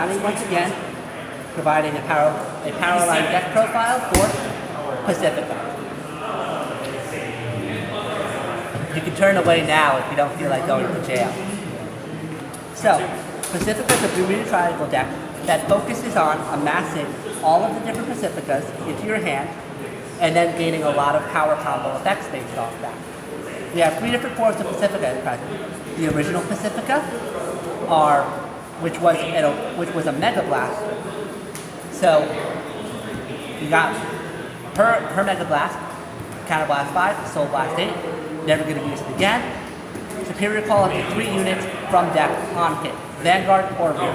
finally, once again, providing a power line deck profile for Pacifica. You can turn away now if you don't feel like going to jail. So, Pacifica is a Bermuda Triangle deck that focuses on amassing all of the different Pacificas into your hand and then gaining a lot of power combo effects based off that. We have three different forms of Pacifica at present. The original Pacifica, which was a Mega Blaster. So you got her Mega Blast, Counter Blast 5, Soul Blast 8, never going to use it again. Superior Call up to 3 units from deck on hit, Vanguard or Rear.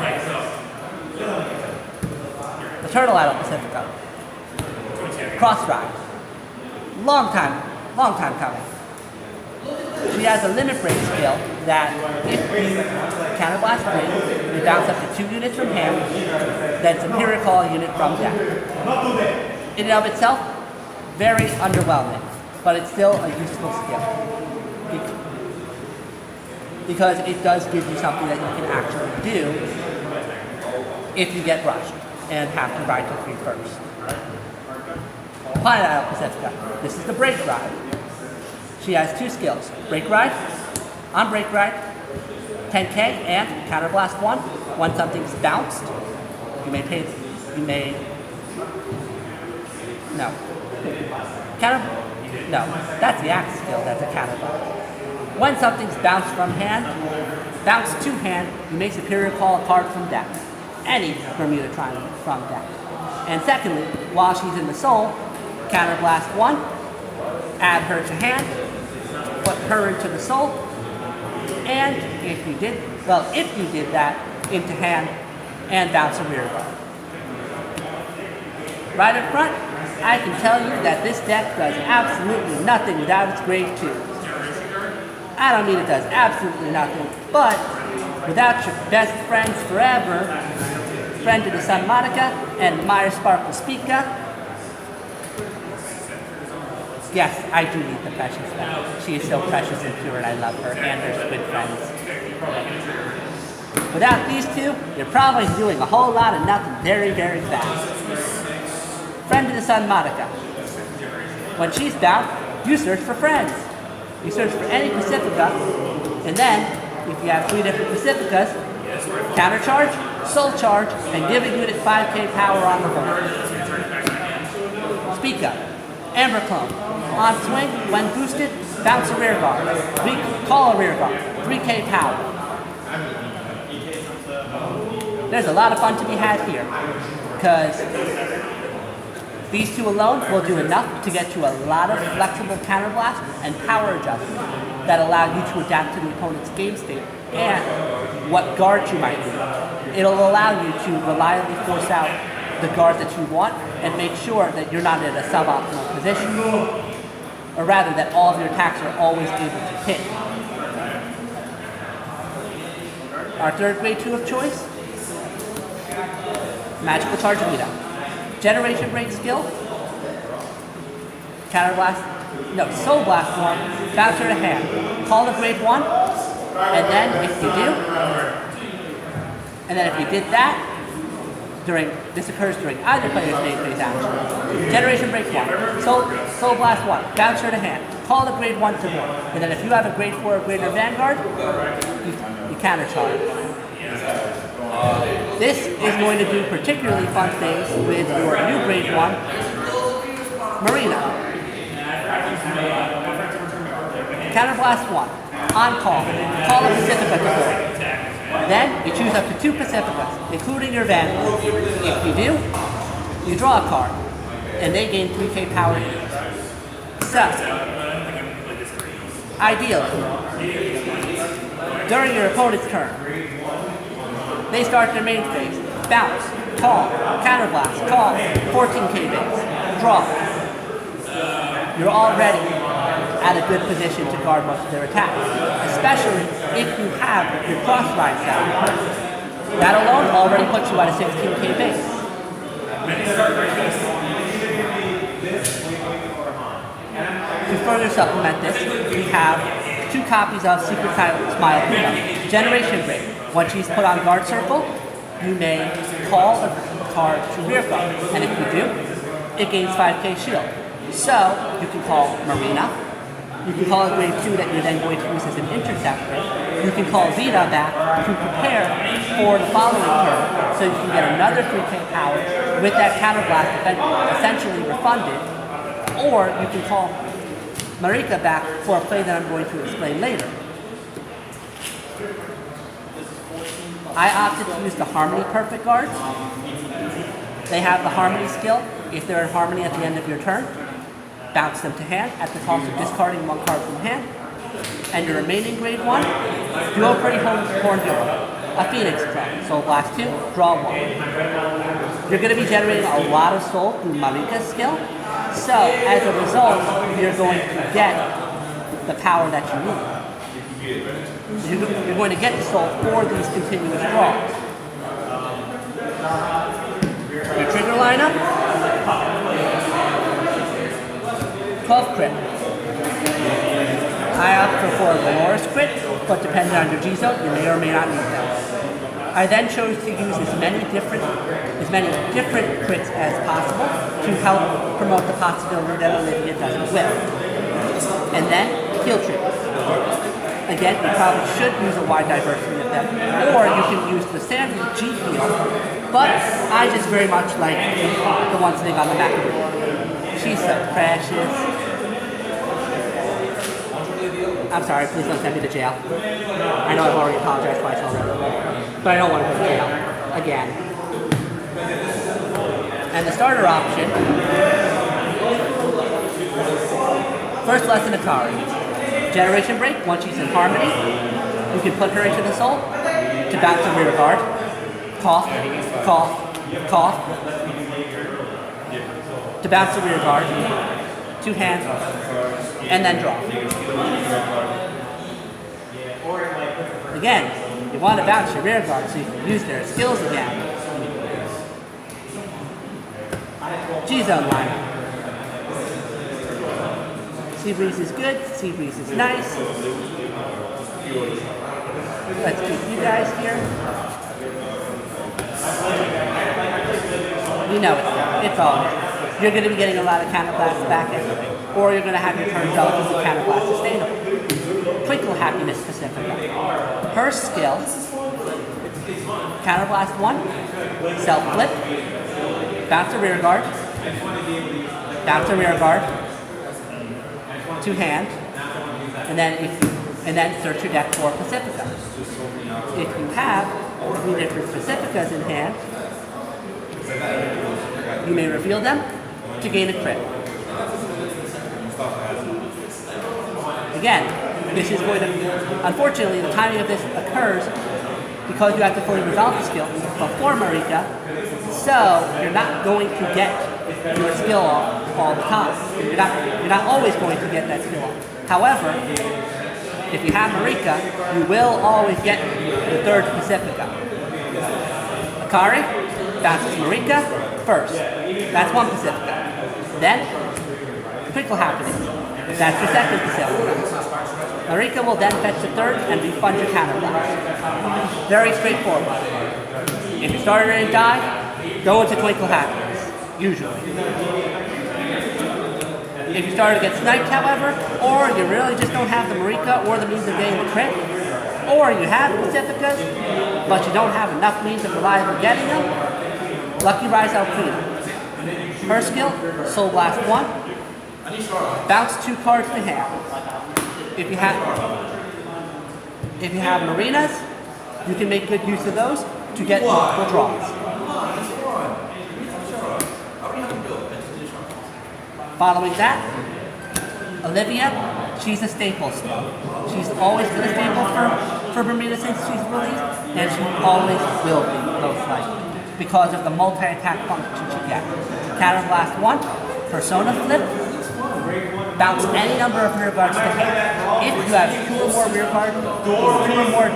The Turtle Idol Pacifica, Cross Drive, long time coming. She has a limit break skill that if you Counter Blast 3, you bounce up to 2 units from hand, then Superior Call a unit from deck. In and of itself, very underwhelming, but it's still a useful skill. Because it does give you something that you can actually do if you get rushed and have to ride to 3 first. Planet Isle Pacifica. This is the Break Ride. She has 2 skills. Break Ride, on Break Ride, 10k and Counter Blast 1. When something's bounced, that's the axe skill, that's a Counter Blast. When something's bounced to hand, you may Superior Call a card from deck. Any Bermuda Triangle from deck. And secondly, while she's in the Soul, Counter Blast 1, add her to hand, put her into the Soul, and if you did that, into hand, and bounce a rear guard. Right up front, I can tell you that this deck does absolutely nothing without its grade 2. I don't mean it does absolutely nothing, but without your best friends forever, Friend of the Sun Monica and Meyer Sparkle Spica, yes, I do need the precious one. She is so precious and pure and I love her and her squid friends. Without these two, you're probably doing a whole lot of nothing very, very fast. Friend of the Sun Monica. When she's down, you search for friends. You search for any Pacifica, and then, if you have 3 different Pacificas, countercharge, soul charge, and give a unit 5k power on the board. Spica, Amber Clone. On swing, when boosted, bounce a rear guard. Call a rear guard. 3k power. There's a lot of fun to be had here, because these 2 alone will do enough to get you a lot of flexible counterblast and power adjustment that allow you to adapt to the opponent's game state and what guard you might need. It'll allow you to reliably force out the guard that you want and make sure that you're not in a suboptimal position, or rather that all of your attacks are always able to hit. Our third grade 2 of choice, Magical Charge Vita. Generation Break skill, Soul Blast form, bounce her to hand. Call the grade 1, and then if you did that, this occurs during either player's main phase action. Generation Break 1, Soul Blast 1, bounce her to hand. Call the grade 1 to 1, and then if you have a grade 4 or greater Vanguard, you countercharge. This is going to do particularly fun things with your new grade 1, Marina. Counterblast 1, on call a Pacifica to board. Then you choose up to 2 Pacificas, including your Vanguard. If you do, you draw a card, and they gain 3k power. So, ideally, during your opponent's turn, they start their main phase, bounce, call, counterblast, call, 14k base, draw. You're already at a good position to guard most of their attacks, especially if you have your cross ride set. That alone already puts you at a 16k base. To further supplement this, we have 2 copies of Secret Smile Puma, Generation Break. Once she's put on guard circle, you may call a card to rear guard, and if you do, it gains 5k shield. So you can call Marina, you can call a grade 2 that you're then going to use as an interceptor, you can call Vita back to prepare for the following turn, so you can get another 3k power with that counterblast essentially refunded, or you can call Marika back for a play that I'm going to explain later. I opted to use the Harmony Perfect Guards. They have the Harmony skill. If they're in Harmony at the end of your turn, bounce them to hand at the cost of discarding one card from hand. And your remaining grade 1, dual pretty horn hero, a Phoenix Pro. Soul Blast 2, draw 1. You're going to be generating a lot of soul through Marika's skill. So, as a result, you're going to get the power that you need. You're going to get the soul for these continuous draws. Your trigger lineup, 12 crit. I opt for a Dolores crit, but depending on your G-zone, you may or may not need them. I then chose to use as many different crits as possible to help promote the possibility that Olivia doesn't whip. And then heal triggers. Again, you probably should use a wide diversity of them, or you can use the standard G heal, but I just very much like the one sitting on the back of it. She's so precious. I'm sorry, please don't send me to jail. I know I've already apologized twice already, but I don't want to go to jail again. And the starter option, first lesson Akari. Generation Break, once she's in Harmony, you can put her into the soul to bounce a rear guard. Cough, cough, cough. To bounce a rear guard. 2 hands, and then draw. Again, you want to bounce your rear guard so you can use their skills again. G-Zone lineup. Sea Breeze is good, Sea Breeze is nice. Let's keep you guys here. You know it's all good. You're going to be getting a lot of counterblasts back anyway. Or you're going to have your turn relatively counterblast sustainable. Twinkle Happiness Pacifica. Her skill, counterblast 1, self-flip, bounce a rear guard, bounce a rear guard, 2 hand, and then search your deck for Pacifica. If you have 3 different Pacificas in hand, you may reveal them to gain a crit. Again, this is going to, unfortunately, the timing of this occurs because you have to fully resolve the skill before Marika, so you're not going to get your skill off all the time. You're not always going to get that skill off. However, if you have Marika, you will always get the 3rd Pacifica. Akari bounces Marika first. That's 1 Pacifica. Then, Twinkle Happiness. That's your 2nd Pacifica. Marika will then fetch the 3rd and refund your counterblast. Very straightforward. If your starter didn't die, go into Twinkle Happiness, usually. If your starter gets sniped, however, or you really just don't have the Marika or the means of getting the crit, or you have Pacificas, but you don't have enough means of reliably getting them, Lucky Rise Alpina. Her skill, Soul Blast 1, bounce 2 cards to hand. If you have Marinas, you can make good use of those to get multiple draws. Following that, Olivia, she's a staple still. She's always been a staple for Bermuda since she's released, and she always will be, most likely, because of the multi-attack function she gets. Counterblast 1, Persona Flip, bounce any number of rear guards to hand. If you have 2 or more rear guards, or 2 or more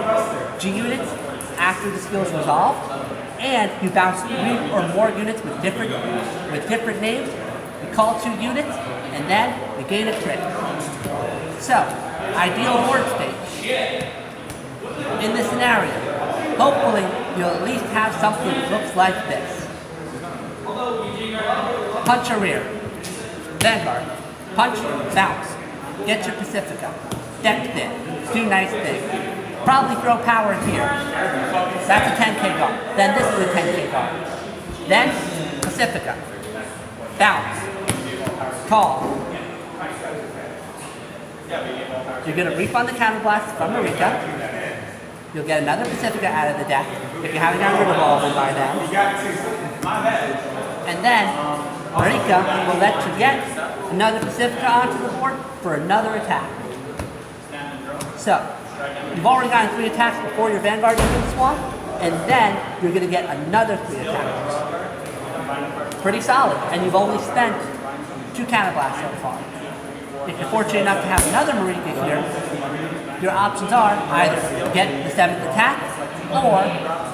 G units after the skill is resolved, and you bounce 3 or more units with different names, you call 2 units, and then you gain a crit. So, ideal board state. In this scenario, hopefully you'll at least have something that looks like this. Punch or rear. Vanguard. Punch, bounce. Get your Pacifica. Deck thin. Do nice things. Probably throw power here. That's a 10K guard. Then this is a 10K guard. Then Pacifica. Bounce. Call. You're going to refund the counterblast from Marika. You'll get another Pacifica out of the deck if you haven't gotten rid of all of them by then. And then Marika will let you get another Pacifica onto the board for another attack. So, you've already gotten 3 attacks before your Vanguard is going swap, and then you're going to get another 3 attacks. Pretty solid, and you've only spent 2 counterblasts so far. If you're fortunate enough to have another Marika here, your options are either get the 7th attack, or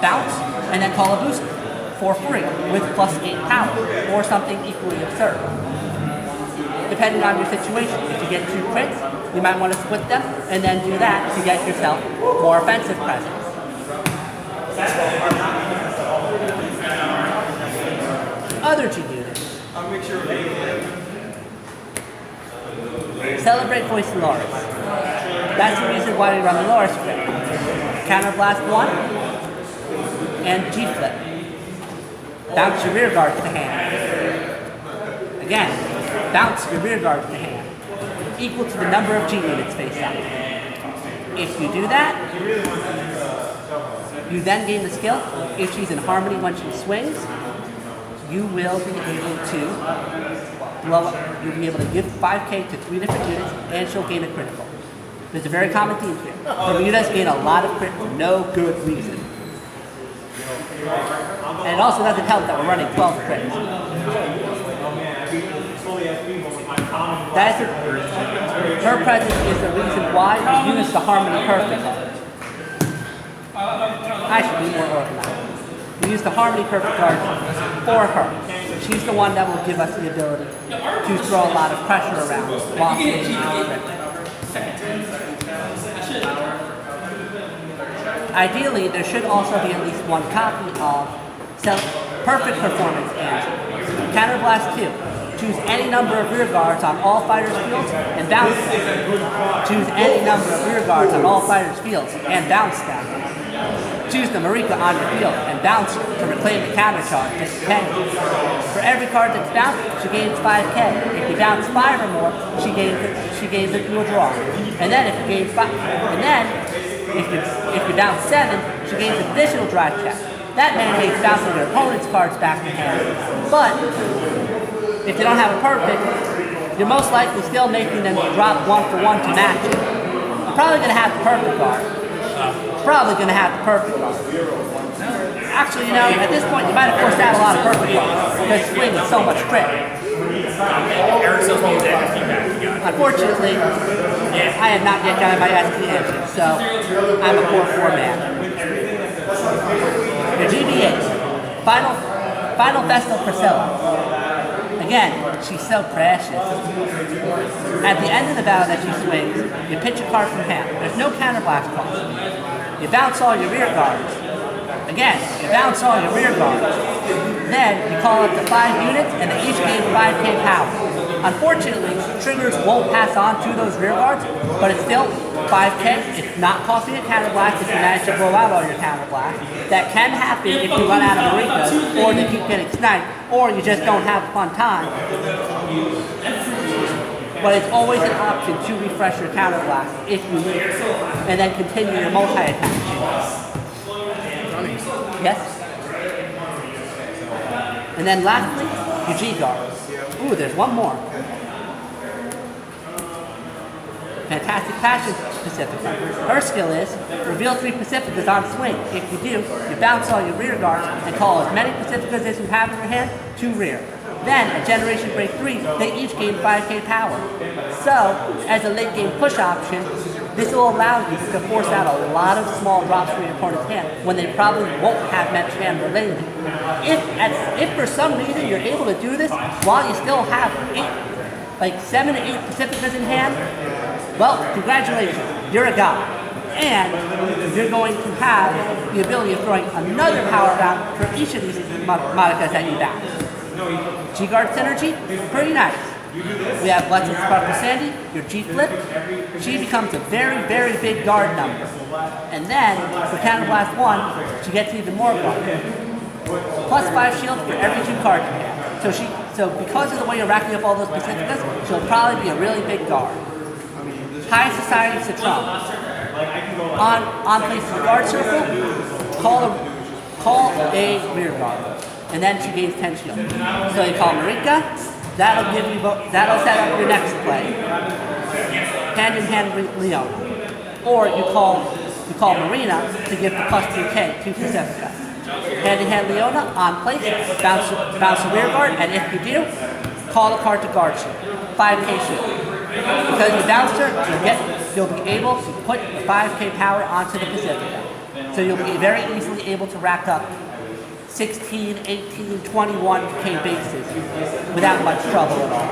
bounce, and then call a booster for free with +8 power, or something equally absurd. Depending on your situation, if you get 2 crits, you might want to split them, and then do that to get yourself more offensive presence. Other G units. Celebrate Voice of Loris. That's the reason why we run the Loris script. Counterblast 1 and G-flip. Bounce your rear guard to hand. Again, bounce your rear guard to hand. Equal to the number of G units face up. If you do that, you then gain the skill. If she's in harmony when she swings, you will be able to blow up. You'll be able to give 5K to 3 different units, and she'll gain a critical. There's a very common theme here. Bermudas gain a lot of crit for no good reason. And it also doesn't help that we're running 12 crits. Her presence is the reason why we use the Harmony Perfect card. I should be more organized. We use the Harmony Perfect card for her. She's the one that will give us the ability to throw a lot of pressure around while she's Ideally, there should also be at least 1 copy of Perfect Performance Answer. Counterblast 2. Choose any number of rear guards on all fighters' fields and bounce them. Choose any number of rear guards on all fighters' fields and bounce them. Choose the Marika on your field and bounce her to reclaim the counter charge, just 10. For every card that's bounced, she gains 5K. If you bounce 5 or more, she gains it to a draw. And then if you gain 5, and then if you bounce 7, she gains additional drive check. That mandates bouncing your opponent's cards back to hand. But if you don't have a perfect, you're most likely still making them drop 1 for 1 to match it. You're probably going to have the perfect card. Actually, you know, at this point, you might have forced out a lot of perfect cards because swing is so much crit. Unfortunately, I have not yet gotten my SP engine, so I'm a poor 4-man. Your GB8, Final Vestal Priscilla. Again, she's so precious. At the end of the battle that she swings, you pitch a card from hand. There's no counterblast cost. You bounce all your rear guards. Again, you bounce all your rear guards. Then you call up to 5 units and they each gain 5K power. Unfortunately, triggers won't pass on to those rear guards, but it's still 5K. It's not costing a counterblast if you manage to blow out all your counterblasts. That can happen if you run out of Marikas, or they keep getting sniped, or you just don't have a fun time. But it's always an option to refresh your counterblast if you need, and then continue your multi-attack. Yes? And then lastly, your G-Guard. Ooh, there's one more. Fantastic Passion Pacifica. Her skill is, reveal 3 Pacificas on swing. If you do, you bounce all your rear guards and call as many Pacificas as you have in your hand to rear. Then, at Generation Break 3, they each gain 5K power. So, as a late game push option, this will allow you to force out a lot of small drops from your opponent's hand when they probably won't have much hand related. If for some reason you're able to do this while you still have 7 to 8 Pacificas in hand, well, congratulations, you're a god. And you're going to have the ability of throwing another power round for each of these Modikas that you bounce. G-Guard synergy, pretty nice. We have Let's Sparkle Sandy, your G-Flip. She becomes a very, very big guard number. And then, for Counterblast 1, she gets even more guard. Plus 5 shield for every 2 cards you have. So because of the way you're racking up all those Pacificas, she'll probably be a really big guard. High Society Citron. On place in the guard circle, call a rear guard. And then she gains 10 shield. So you call Marika. That'll set up your next play. Hand in hand with Leona. Or you call Marina to give the plus 2k to Pacifica. Hand in hand Leona on place, bounce the rear guard, and if you do, call a card to guard you. 5k shield. Because you bounced her, you'll be able to put the 5k power onto the Pacifica. So you'll be very easily able to rack up 16, 18, 21k bases without much trouble at all.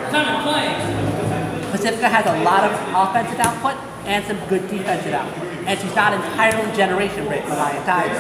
Pacifica has a lot of offensive output and some good defensive output. And she's not entirely generation rate for my entire.